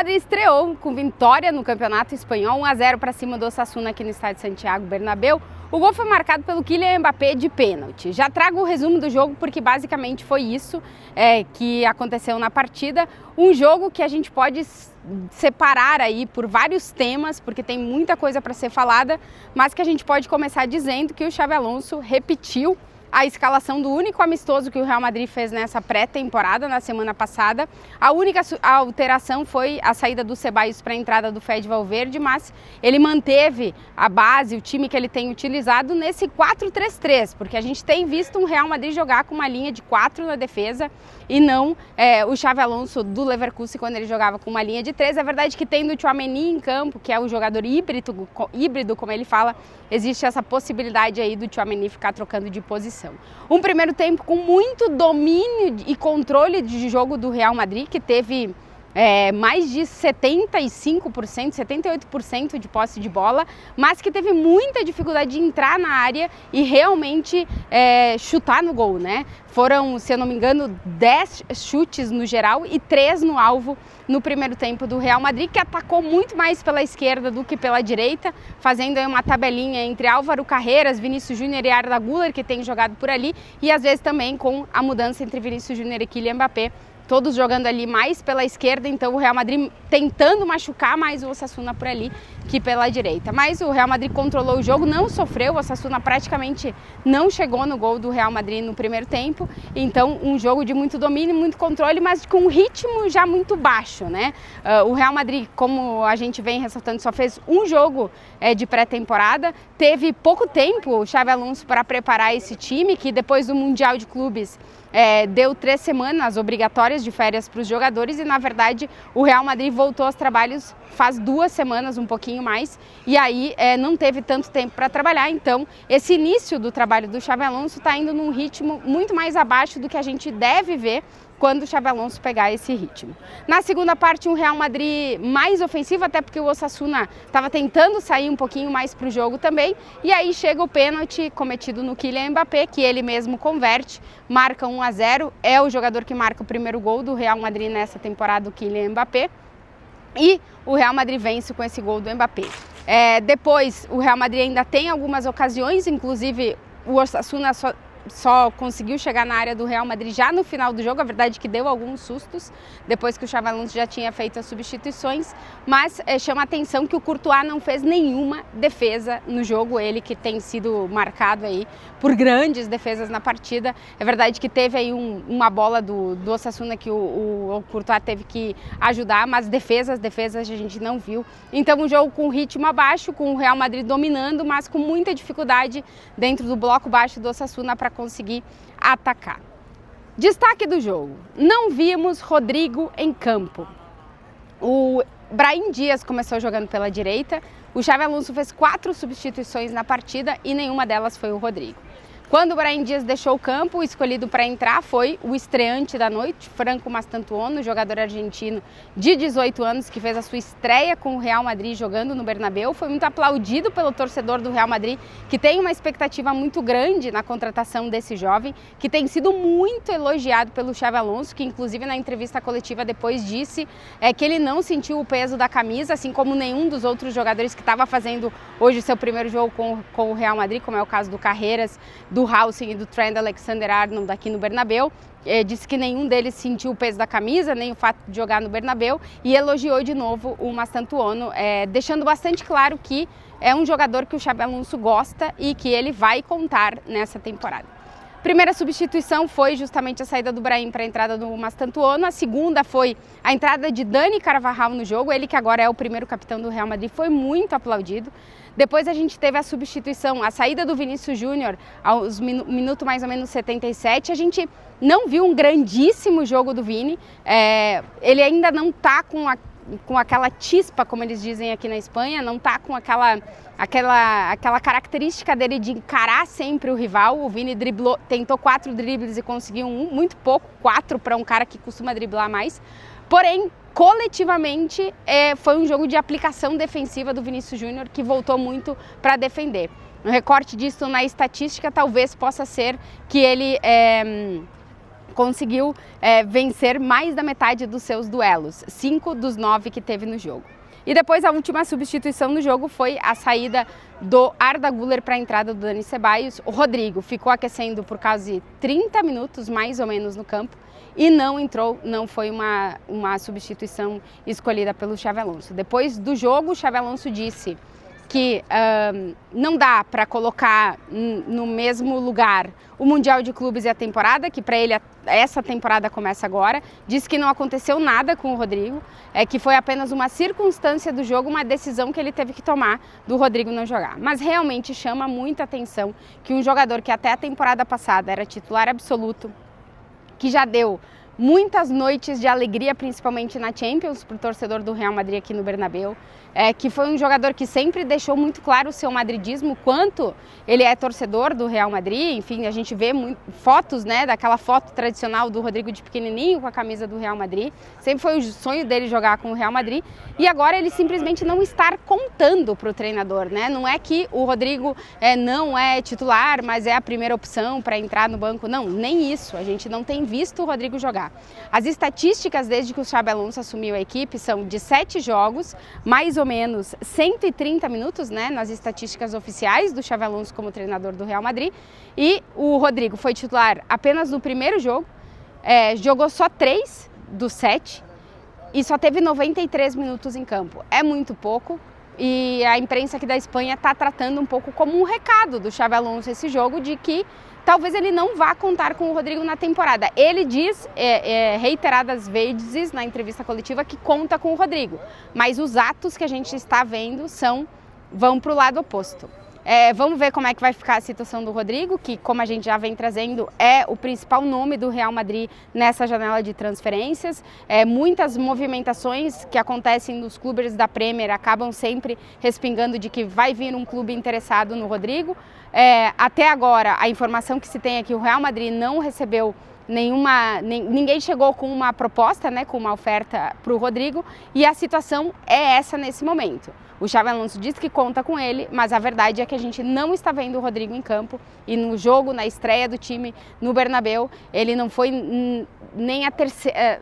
Madrid estreou com vitória no Campeonato Espanhol, 1-0 para cima do Osasuna aqui no estádio Santiago Bernabéu. O gol foi marcado pelo Kylian Mbappé de pênalti. Já trago o resumo do jogo porque basicamente foi isso que aconteceu na partida. Um jogo que a gente pode separar aí por vários temas, porque tem muita coisa para ser falada, mas que a gente pode começar dizendo que o Xabi Alonso repetiu a escalação do único amistoso que o Real Madrid fez nessa pré-temporada, na semana passada. A única alteração foi a saída do Ceballos para a entrada do Fede Valverde, mas ele manteve a base, o time que ele tem utilizado nesse 4-3-3, porque a gente tem visto um Real Madrid jogar com uma linha de 4 na defesa e não o Xabi Alonso do Leverkusen quando ele jogava com uma linha de 3. É verdade que tendo o Tchouaméni em campo, que é o jogador híbrido, como ele fala, existe essa possibilidade aí do Tchouaméni ficar trocando de posição. Um primeiro tempo com muito domínio e controle de jogo do Real Madrid, que teve mais de 75%, 78% de posse de bola, mas que teve muita dificuldade de entrar na área e realmente chutar no gol, né? Foram, se eu não me engano, 10 chutes no geral e 3 no alvo no primeiro tempo do Real Madrid, que atacou muito mais pela esquerda do que pela direita, fazendo aí uma tabelinha entre Álvaro Carreras, Vinícius Júnior e Arda Güler, que tem jogado por ali, e às vezes também com a mudança entre Vinícius Júnior e Kylian Mbappé, todos jogando ali mais pela esquerda, então o Real Madrid tentando machucar mais o Osasuna por ali que pela direita. Mas o Real Madrid controlou o jogo, não sofreu, o Osasuna praticamente não chegou no gol do Real Madrid no primeiro tempo, então um jogo de muito domínio, muito controle, mas com um ritmo já muito baixo, né? O Real Madrid, como a gente vem ressaltando, só fez um jogo de pré-temporada, teve pouco tempo o Xabi Alonso para preparar esse time, que depois do Mundial de Clubes deu 3 semanas obrigatórias de férias para os jogadores e, na verdade, o Real Madrid voltou aos trabalhos faz 2 semanas, um pouquinho mais, e aí não teve tanto tempo para trabalhar. Então, esse início do trabalho do Xabi Alonso está indo num ritmo muito mais abaixo do que a gente deve ver quando o Xabi Alonso pegar esse ritmo. Na segunda parte, um Real Madrid mais ofensivo, até porque o Osasuna estava tentando sair um pouquinho mais para o jogo também, e aí chega o pênalti cometido no Kylian Mbappé, que ele mesmo converte, marca 1-0, é o jogador que marca o primeiro gol do Real Madrid nessa temporada, o Kylian Mbappé, e o Real Madrid vence com esse gol do Mbappé. Depois, o Real Madrid ainda tem algumas ocasiões, inclusive o Osasuna só conseguiu chegar na área do Real Madrid já no final do jogo, a verdade é que deu alguns sustos, depois que o Xabi Alonso já tinha feito as substituições, mas chama a atenção que o Courtois não fez nenhuma defesa no jogo, ele que tem sido marcado aí por grandes defesas na partida. É verdade que teve aí uma bola do Osasuna que o Courtois teve que ajudar, mas defesas a gente não viu. Então um jogo com ritmo abaixo, com o Real Madrid dominando, mas com muita dificuldade dentro do bloco baixo do Osasuna para conseguir atacar. Destaque do jogo: não vimos Rodrigo em campo. O Brahim Dias começou jogando pela direita, o Xabi Alonso fez 4 substituições na partida e nenhuma delas foi o Rodrigo. Quando o Brahim Dias deixou o campo, o escolhido para entrar foi o estreante da noite, Franco Mastantuono, jogador argentino de 18 anos, que fez a sua estreia com o Real Madrid jogando no Bernabéu. Foi muito aplaudido pelo torcedor do Real Madrid, que tem uma expectativa muito grande na contratação desse jovem, que tem sido muito elogiado pelo Xabi Alonso, que inclusive na entrevista coletiva depois disse que ele não sentiu o peso da camisa, assim como nenhum dos outros jogadores que estava fazendo hoje o seu primeiro jogo com o Real Madrid, como é o caso do Carreras, do Howson e do Trent Alexander-Arnold aqui no Bernabéu. Disse que nenhum deles sentiu o peso da camisa, nem o fato de jogar no Bernabéu, e elogiou de novo o Mastantuono, deixando bastante claro que é um jogador que o Xabi Alonso gosta e que ele vai contar nessa temporada. Primeira substituição foi justamente a saída do Brahim para a entrada do Mastantuono. A segunda foi a entrada de Dani Carvajal no jogo, ele que agora é o primeiro capitão do Real Madrid, foi muito aplaudido. Depois a gente teve a substituição, a saída do Vinícius Júnior aos minuto mais ou menos 77. A gente não viu um grandíssimo jogo do Vini, ele ainda não está com aquela chispa, como eles dizem aqui na Espanha, não está com aquela característica dele de encarar sempre o rival. O Vini tentou 4 dribles e conseguiu muito pouco, 4 para um cara que costuma driblar mais. Porém, coletivamente, foi um jogo de aplicação defensiva do Vinícius Júnior, que voltou muito para defender. Um recorte disso na estatística talvez possa ser que ele conseguiu vencer mais da metade dos seus duelos, 5 dos 9 que teve no jogo. E depois a última substituição no jogo foi a saída do Arda Güler para a entrada do Dani Ceballos. O Rodrigo ficou aquecendo por quase 30 minutos, mais ou menos, no campo e não entrou, não foi uma substituição escolhida pelo Xabi Alonso. Depois do jogo, o Xabi Alonso disse que não dá para colocar no mesmo lugar o Mundial de Clubes e a temporada, que para ele essa temporada começa agora. Diz que não aconteceu nada com o Rodrigo, que foi apenas uma circunstância do jogo, uma decisão que ele teve que tomar do Rodrigo não jogar. Mas realmente chama muita atenção que um jogador que até a temporada passada era titular absoluto, que já deu muitas noites de alegria, principalmente na Champions, para o torcedor do Real Madrid aqui no Bernabéu, que foi um jogador que sempre deixou muito claro o seu madridismo, quanto ele é torcedor do Real Madrid. Enfim, a gente vê fotos, né, daquela foto tradicional do Rodrigo de pequenininho com a camisa do Real Madrid. Sempre foi o sonho dele jogar com o Real Madrid e agora ele simplesmente não está contando para o treinador, né? Não é que o Rodrigo não é titular, mas é a primeira opção para entrar no banco. Não, nem isso. A gente não tem visto o Rodrigo jogar. As estatísticas desde que o Xabi Alonso assumiu a equipe são de 7 jogos, mais ou menos 130 minutos, né, nas estatísticas oficiais do Xabi Alonso como treinador do Real Madrid. E o Rodrigo foi titular apenas no primeiro jogo, jogou só 3 dos 7 e só teve 93 minutos em campo. É muito pouco. E a imprensa aqui da Espanha está tratando um pouco como um recado do Xabi Alonso esse jogo, de que talvez ele não vá contar com o Rodrigo na temporada. Ele diz reiteradas vezes na entrevista coletiva que conta com o Rodrigo, mas os atos que a gente está vendo vão para o lado oposto. Vamos ver como é que vai ficar a situação do Rodrigo, que, como a gente já vem trazendo, é o principal nome do Real Madrid nessa janela de transferências. Muitas movimentações que acontecem nos clubes da Premier acabam sempre respingando de que vai vir um clube interessado no Rodrigo. Até agora, a informação que se tem é que o Real Madrid não recebeu ninguém chegou com uma proposta, né, com uma oferta para o Rodrigo, e a situação é essa nesse momento. O Xabi Alonso diz que conta com ele, mas a verdade é que a gente não está vendo o Rodrigo em campo, e no jogo, na estreia do time no Bernabéu, ele não foi nem a terceira,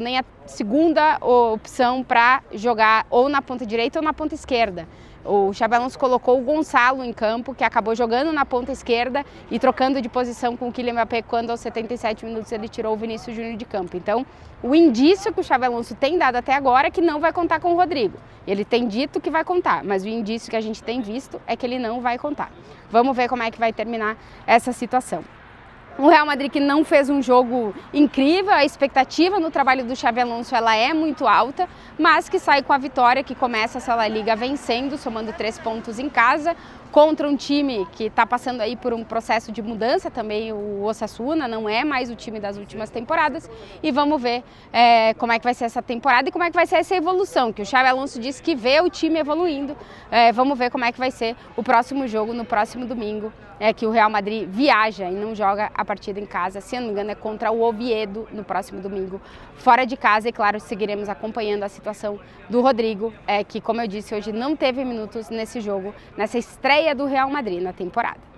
nem a segunda opção para jogar ou na ponta direita ou na ponta esquerda. O Xabi Alonso colocou o Gonçalo em campo, que acabou jogando na ponta esquerda e trocando de posição com o Kylian Mbappé, quando aos 77 minutos ele tirou o Vinícius Júnior de campo. Então, o indício que o Xabi Alonso tem dado até agora é que não vai contar com o Rodrigo. Ele tem dito que vai contar, mas o indício que a gente tem visto é que ele não vai contar. Vamos ver como é que vai terminar essa situação. O Real Madrid que não fez um jogo incrível, a expectativa no trabalho do Xabi Alonso ela é muito alta, mas que sai com a vitória, que começa essa La Liga vencendo, somando 3 pontos em casa, contra um time que está passando aí por um processo de mudança também. O Osasuna não é mais o time das últimas temporadas, e vamos ver como é que vai ser essa temporada e como é que vai ser essa evolução, que o Xabi Alonso disse que vê o time evoluindo. Vamos ver como é que vai ser o próximo jogo no próximo domingo, que o Real Madrid viaja e não joga a partida em casa, se eu não me engano é contra o Oviedo no próximo domingo, fora de casa. E claro, seguiremos acompanhando a situação do Rodrigo, que, como eu disse, hoje não teve minutos nesse jogo, nessa estreia do Real Madrid na temporada.